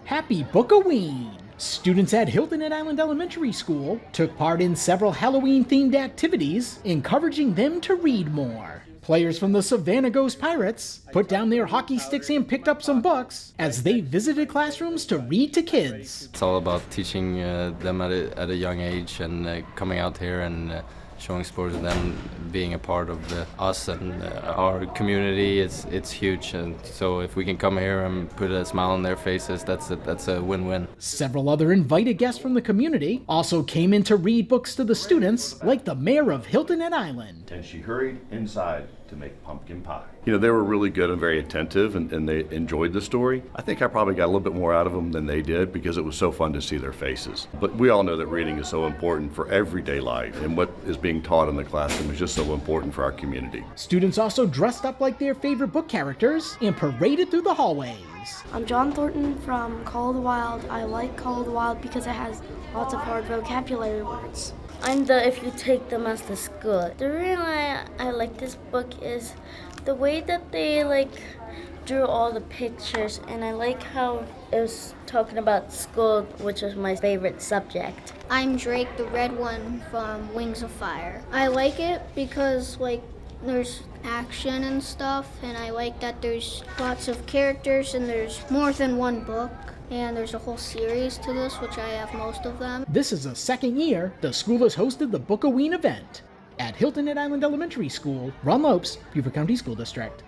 Happy Book-O-Ween! Students at Hilton at Island Elementary School took part in several Halloween-themed activities, encouraging them to read more. Players from the Savannah Ghost Pirates put down their hockey sticks and picked up some books as they visited classrooms to read to kids. It's all about teaching them at a young age and coming out here and showing sports to them, being a part of us and our community. It's huge, and so if we can come here and put a smile on their faces, that's a win-win. Several other invited guests from the community also came in to read books to the students, like the mayor of Hilton at Island. And she hurried inside to make pumpkin pie. You know, they were really good and very attentive, and they enjoyed the story. I think I probably got a little bit more out of them than they did because it was so fun to see their faces. But we all know that reading is so important for everyday life, and what is being taught in the classroom is just so important for our community. Students also dressed up like their favorite book characters and paraded through the hallways. I'm John Thornton from Call of the Wild. I like Call of the Wild because it has lots of hard vocabulary words. I'm the If You Take Them as the School. The reason why I like this book is the way that they drew all the pictures, and I like how it was talking about school, which is my favorite subject. I'm Drake, the red one from Wings of Fire. I like it because there's action and stuff, and I like that there's lots of characters and there's more than one book. And there's a whole series to this, which I have most of them. This is the second year the school has hosted the Book-O-Ween event at Hilton at Island Elementary School, Ron Lopes, Beaufort County School District.